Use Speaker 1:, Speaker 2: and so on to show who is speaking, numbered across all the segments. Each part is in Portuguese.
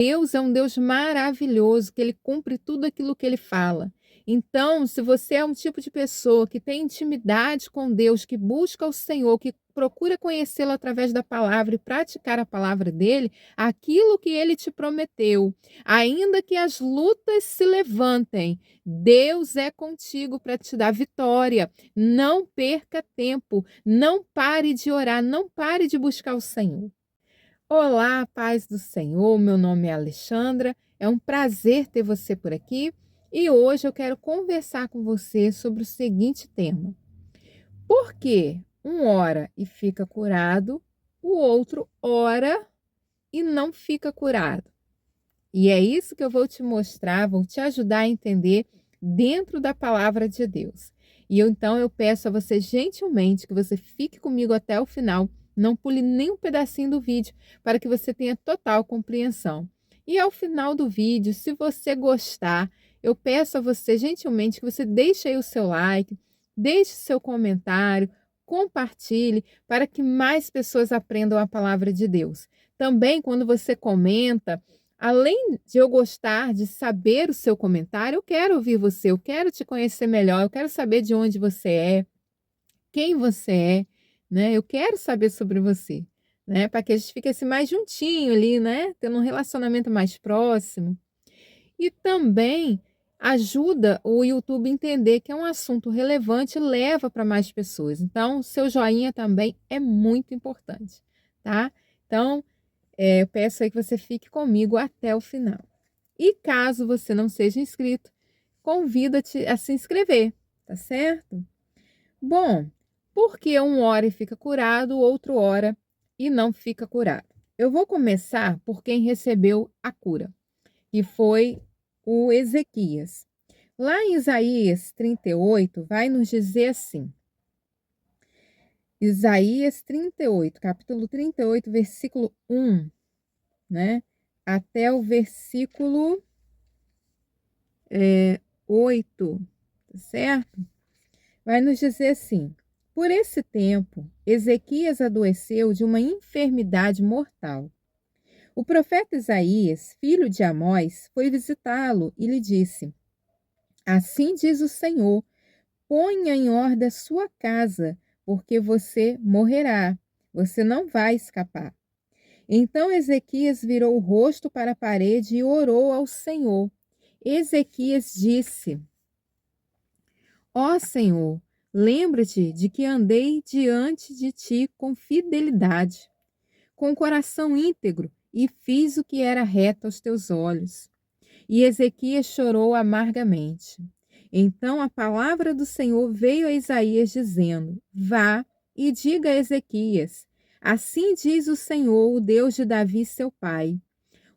Speaker 1: Deus é um Deus maravilhoso, que ele cumpre tudo aquilo que ele fala. Então, se você é um tipo de pessoa que tem intimidade com Deus, que busca o Senhor, que procura conhecê-lo através da palavra e praticar a palavra dele, aquilo que ele te prometeu, ainda que as lutas se levantem, Deus é contigo para te dar vitória. Não perca tempo, não pare de orar, não pare de buscar o Senhor. Olá, paz do Senhor, meu nome é Alexandra, é um prazer ter você por aqui e hoje eu quero conversar com você sobre o seguinte tema: por que um ora e fica curado, o outro ora e não fica curado? E é isso que eu vou te mostrar, vou te ajudar a entender dentro da palavra de Deus. Então eu peço a você gentilmente que você fique comigo até o final, não pule nem um pedacinho do vídeo, para que você tenha total compreensão. E ao final do vídeo, se você gostar, eu peço a você gentilmente que você deixe aí o seu like, deixe seu comentário, compartilhe para que mais pessoas aprendam a palavra de Deus. Também quando você comenta, além de eu gostar de saber o seu comentário, eu quero ouvir você, eu quero te conhecer melhor, eu quero saber de onde você é, quem você é, né? Eu quero saber sobre você, né? Para que a gente fique assim mais juntinho ali, né? Tendo um relacionamento mais próximo. E também ajuda o YouTube a entender que é um assunto relevante e leva para mais pessoas. Então, seu joinha também é muito importante, tá? Então, eu peço aí que você fique comigo até o final. E caso você não seja inscrito, convido-te a se inscrever, tá certo? Bom, porque um ora e fica curado, o outro ora e não fica curado. Eu vou começar por quem recebeu a cura, que foi o Ezequias. Lá em Isaías 38, vai nos dizer assim, Isaías 38, capítulo 38, versículo 1, né? Até o versículo 8, tá certo? Vai nos dizer assim: por esse tempo, Ezequias adoeceu de uma enfermidade mortal. O profeta Isaías, filho de Amós, foi visitá-lo e lhe disse: assim diz o Senhor, ponha em ordem a sua casa, porque você morrerá, você não vai escapar. Então Ezequias virou o rosto para a parede e orou ao Senhor. Ezequias disse: ó Senhor, lembra-te de que andei diante de ti com fidelidade, com coração íntegro, e fiz o que era reto aos teus olhos. E Ezequias chorou amargamente. Então a palavra do Senhor veio a Isaías dizendo: vá e diga a Ezequias: assim diz o Senhor, o Deus de Davi, seu pai.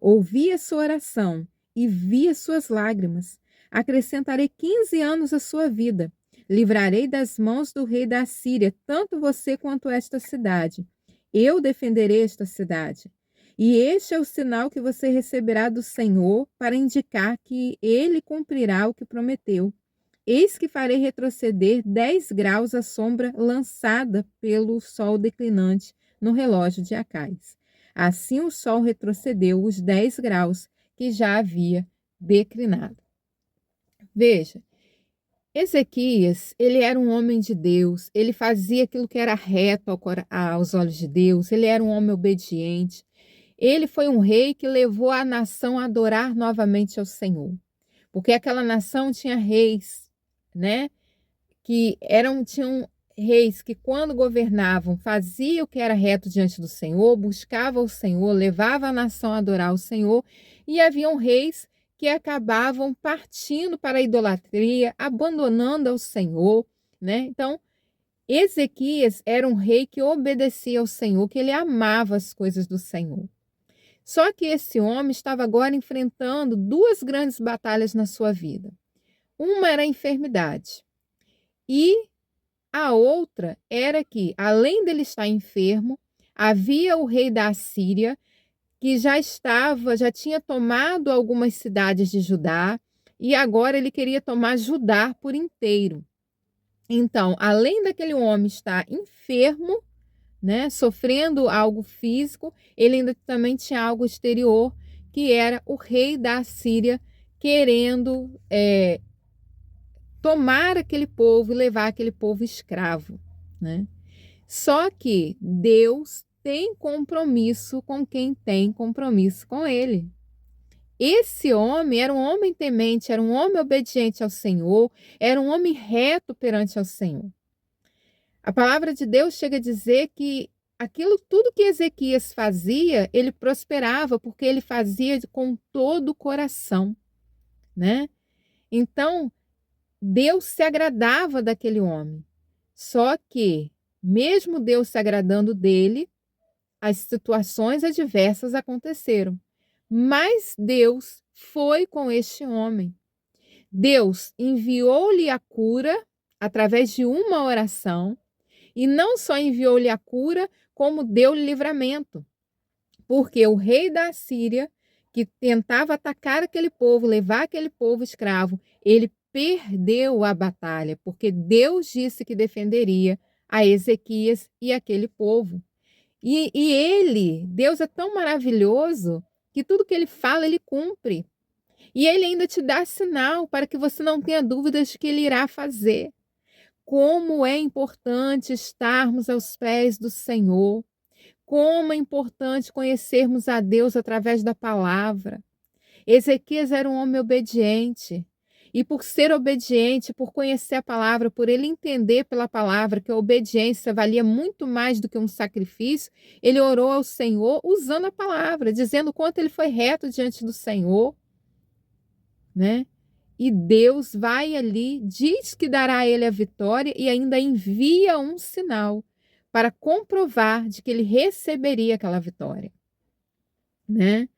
Speaker 1: Ouvi a sua oração e vi as suas lágrimas. Acrescentarei 15 anos à sua vida. Livrarei das mãos do rei da Assíria, tanto você quanto esta cidade. Eu defenderei esta cidade. E este é o sinal que você receberá do Senhor para indicar que ele cumprirá o que prometeu. Eis que farei retroceder 10 graus a sombra lançada pelo sol declinante no relógio de Acais. Assim o sol retrocedeu os 10 graus que já havia declinado. Veja, Ezequias, ele era um homem de Deus, ele fazia aquilo que era reto aos olhos de Deus, ele era um homem obediente. Ele foi um rei que levou a nação a adorar novamente ao Senhor, porque aquela nação tinha reis, né? Tinham reis que quando governavam faziam o que era reto diante do Senhor, buscavam o Senhor, levavam a nação a adorar o Senhor, e haviam reis que acabavam partindo para a idolatria, abandonando ao Senhor, né? Então, Ezequias era um rei que obedecia ao Senhor, que ele amava as coisas do Senhor. Só que esse homem estava agora enfrentando duas grandes batalhas na sua vida. Uma era a enfermidade. E a outra era que, além dele estar enfermo, havia o rei da Assíria que já tinha tomado algumas cidades de Judá e agora ele queria tomar Judá por inteiro. Então, além daquele homem estar enfermo, né, sofrendo algo físico, ele ainda também tinha algo exterior, que era o rei da Assíria, querendo tomar aquele povo e levar aquele povo escravo, né? Só que Deus tem compromisso com quem tem compromisso com ele. Esse homem era um homem temente, era um homem obediente ao Senhor, era um homem reto perante ao Senhor. A palavra de Deus chega a dizer que aquilo tudo que Ezequias fazia, ele prosperava porque ele fazia com todo o coração, né? Então, Deus se agradava daquele homem. Só que, mesmo Deus se agradando dele, as situações adversas aconteceram. Mas Deus foi com este homem. Deus enviou-lhe a cura através de uma oração, e não só enviou-lhe a cura, como deu-lhe livramento. Porque o rei da Assíria, que tentava atacar aquele povo, levar aquele povo escravo, ele perdeu a batalha, porque Deus disse que defenderia a Ezequias e aquele povo. E Deus é tão maravilhoso, que tudo que ele fala, ele cumpre. E ele ainda te dá sinal para que você não tenha dúvidas de que ele irá fazer. Como é importante estarmos aos pés do Senhor. Como é importante conhecermos a Deus através da palavra. Ezequias era um homem obediente. E por ser obediente, por conhecer a palavra, por ele entender pela palavra que a obediência valia muito mais do que um sacrifício, ele orou ao Senhor usando a palavra, dizendo o quanto ele foi reto diante do Senhor, né? E Deus vai ali, diz que dará a ele a vitória e ainda envia um sinal para comprovar de que ele receberia aquela vitória, né?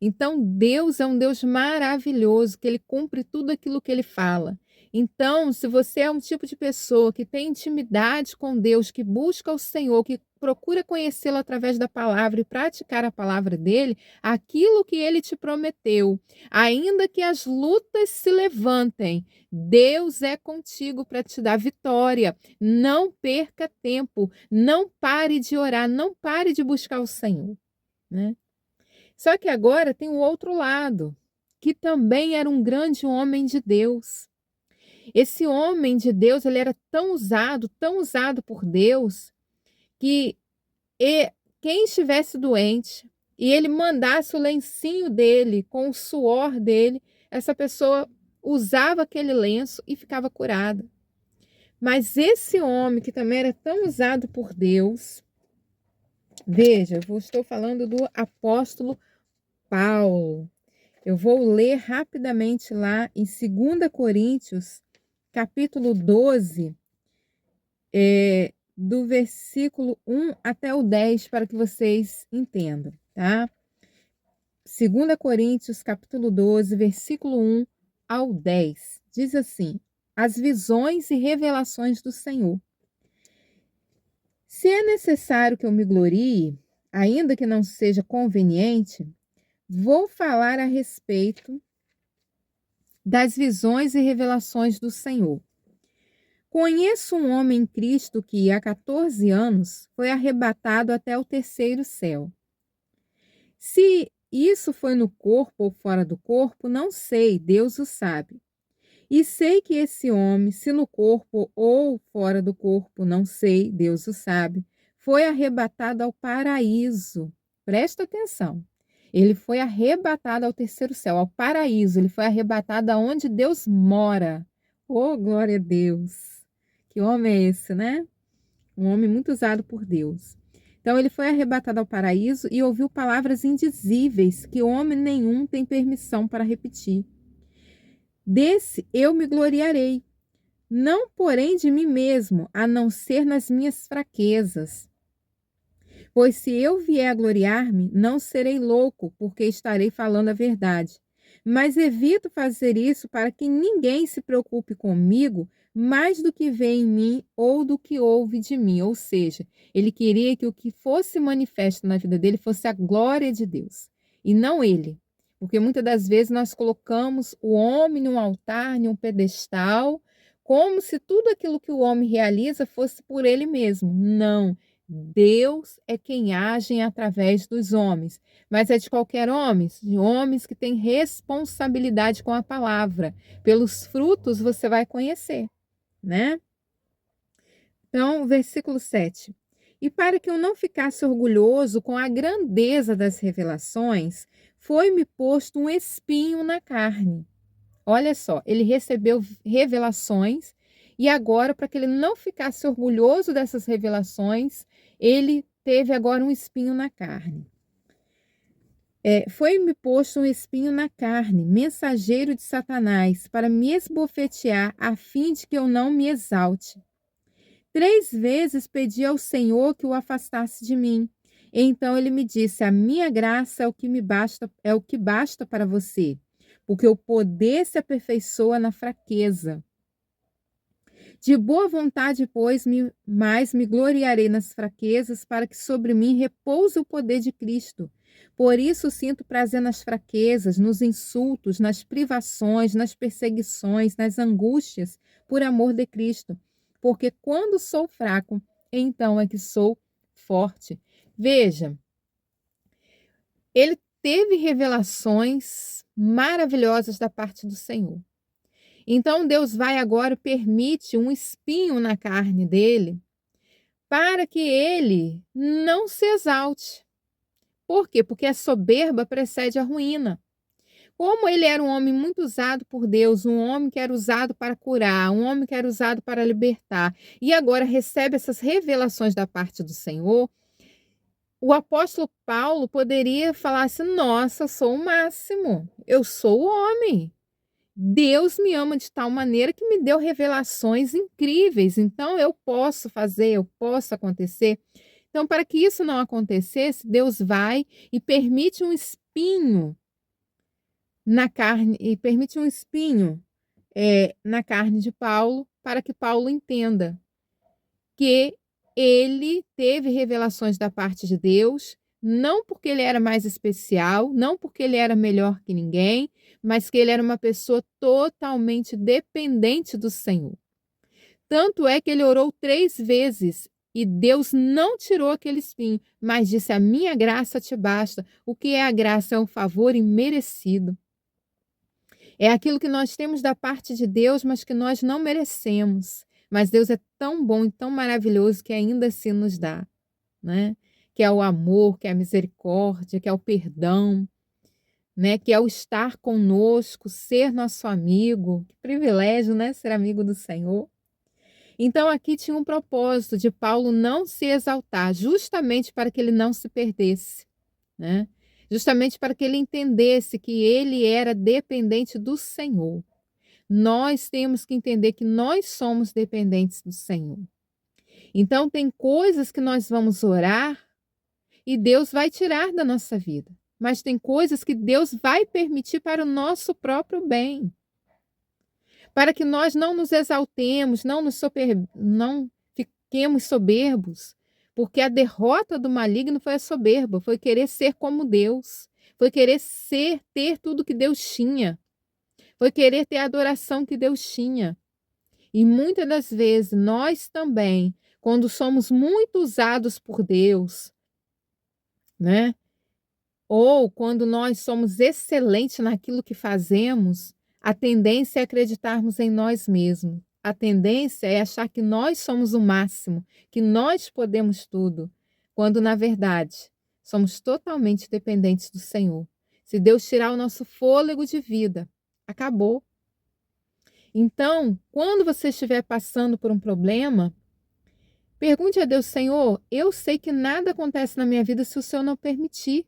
Speaker 1: Então, Deus é um Deus maravilhoso, que ele cumpre tudo aquilo que ele fala. Então, se você é um tipo de pessoa que tem intimidade com Deus, que busca o Senhor, que procura conhecê-lo através da palavra e praticar a palavra dele, aquilo que ele te prometeu, ainda que as lutas se levantem, Deus é contigo para te dar vitória. Não perca tempo, não pare de orar, não pare de buscar o Senhor, né? Só que agora tem o outro lado, que também era um grande homem de Deus. Esse homem de Deus, ele era tão usado por Deus, que quem estivesse doente e ele mandasse o lencinho dele com o suor dele, essa pessoa usava aquele lenço e ficava curada. Mas esse homem, que também era tão usado por Deus, veja, eu estou falando do apóstolo Paulo. Eu vou ler rapidamente lá em 2 Coríntios, capítulo 12, do versículo 1 até o 10, para que vocês entendam, tá? 2 Coríntios, capítulo 12, versículo 1 ao 10. Diz assim: as visões e revelações do Senhor. Se é necessário que eu me glorie, ainda que não seja conveniente, vou falar a respeito das visões e revelações do Senhor. Conheço um homem em Cristo que, há 14 anos, foi arrebatado até o terceiro céu. Se isso foi no corpo ou fora do corpo, não sei, Deus o sabe. E sei que esse homem, se no corpo ou fora do corpo, não sei, Deus o sabe, foi arrebatado ao paraíso. Presta atenção. Ele foi arrebatado ao terceiro céu, ao paraíso. Ele foi arrebatado aonde Deus mora. Oh, glória a Deus! Que homem é esse, né? Um homem muito usado por Deus. Então, ele foi arrebatado ao paraíso e ouviu palavras indizíveis que homem nenhum tem permissão para repetir. Desse eu me gloriarei, não porém de mim mesmo, a não ser nas minhas fraquezas. Pois se eu vier a gloriar-me, não serei louco, porque estarei falando a verdade. Mas evito fazer isso para que ninguém se preocupe comigo mais do que vê em mim ou do que ouve de mim. Ou seja, ele queria que o que fosse manifesto na vida dele fosse a glória de Deus, e não ele. Porque muitas das vezes nós colocamos o homem num altar, num pedestal, como se tudo aquilo que o homem realiza fosse por ele mesmo. Não. Deus é quem age através dos homens, mas é de qualquer homem, de homens que têm responsabilidade com a palavra. Pelos frutos você vai conhecer, né? Então, versículo 7. E para que eu não ficasse orgulhoso com a grandeza das revelações, foi-me posto um espinho na carne. Olha só, ele recebeu revelações e agora, para que ele não ficasse orgulhoso dessas revelações, ele teve agora um espinho na carne. Foi-me posto um espinho na carne, mensageiro de Satanás, para me esbofetear, a fim de que eu não me exalte. 3 vezes pedi ao Senhor que o afastasse de mim. Então ele me disse: a minha graça é o que me basta, é o que basta para você, porque o poder se aperfeiçoa na fraqueza. De boa vontade, pois, mais me gloriarei nas fraquezas, para que sobre mim repouse o poder de Cristo. Por isso sinto prazer nas fraquezas, nos insultos, nas privações, nas perseguições, nas angústias, por amor de Cristo. Porque quando sou fraco, então é que sou forte. Veja, ele teve revelações maravilhosas da parte do Senhor. Então Deus vai agora e permite um espinho na carne dele para que ele não se exalte. Por quê? Porque a soberba precede a ruína. Como ele era um homem muito usado por Deus, um homem que era usado para curar, um homem que era usado para libertar, e agora recebe essas revelações da parte do Senhor, o apóstolo Paulo poderia falar assim: nossa, eu sou o máximo, eu sou o homem. Deus me ama de tal maneira que me deu revelações incríveis, então eu posso fazer, eu posso acontecer. Então, para que isso não acontecesse, Deus vai e permite um espinho na carne, na carne de Paulo, para que Paulo entenda que ele teve revelações da parte de Deus, não porque ele era mais especial, não porque ele era melhor que ninguém, mas que ele era uma pessoa totalmente dependente do Senhor. Tanto é que ele orou 3 vezes e Deus não tirou aquele espinho, mas disse: a minha graça te basta. O que é a graça? É um favor imerecido. É aquilo que nós temos da parte de Deus, mas que nós não merecemos. Mas Deus é tão bom e tão maravilhoso que ainda assim nos dá, né? Que é o amor, que é a misericórdia, que é o perdão, né? Que é o estar conosco, ser nosso amigo. Que privilégio, né? Ser amigo do Senhor. Então aqui tinha um propósito de Paulo não se exaltar, justamente para que ele não se perdesse, né? Justamente para que ele entendesse que ele era dependente do Senhor. Nós temos que entender que nós somos dependentes do Senhor. Então, tem coisas que nós vamos orar e Deus vai tirar da nossa vida. Mas tem coisas que Deus vai permitir para o nosso próprio bem. Para que nós não nos exaltemos, não fiquemos soberbos. Porque a derrota do maligno foi a soberba, foi querer ser como Deus. Foi querer ter tudo que Deus tinha. Foi querer ter a adoração que Deus tinha. E muitas das vezes nós também, quando somos muito usados por Deus, né? Ou quando nós somos excelentes naquilo que fazemos, a tendência é acreditarmos em nós mesmos. A tendência é achar que nós somos o máximo, que nós podemos tudo, quando na verdade somos totalmente dependentes do Senhor. Se Deus tirar o nosso fôlego de vida, acabou. Então, quando você estiver passando por um problema, pergunte a Deus: Senhor, eu sei que nada acontece na minha vida se o Senhor não permitir.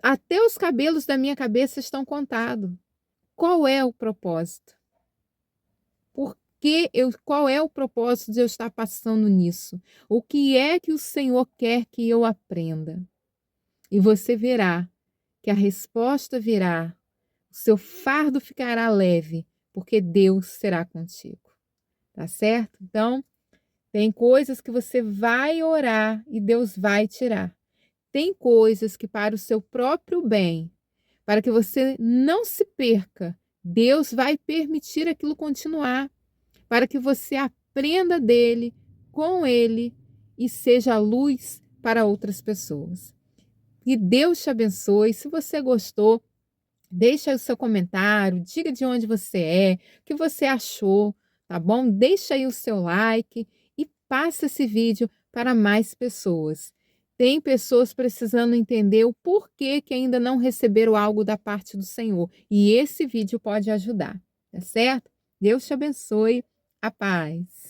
Speaker 1: Até os cabelos da minha cabeça estão contados. Qual é o propósito? Qual é o propósito de eu estar passando nisso? O que é que o Senhor quer que eu aprenda? E você verá que a resposta virá, o seu fardo ficará leve, porque Deus será contigo. Tá certo? Então, tem coisas que você vai orar e Deus vai tirar. Tem coisas que para o seu próprio bem, para que você não se perca, Deus vai permitir aquilo continuar, para que você aprenda dele, com ele e seja luz para outras pessoas. Que Deus te abençoe. Se você gostou, deixa aí o seu comentário, diga de onde você é, o que você achou, tá bom? Deixa aí o seu like e passa esse vídeo para mais pessoas. Tem pessoas precisando entender o porquê que ainda não receberam algo da parte do Senhor. E esse vídeo pode ajudar, tá certo? Deus te abençoe. A paz.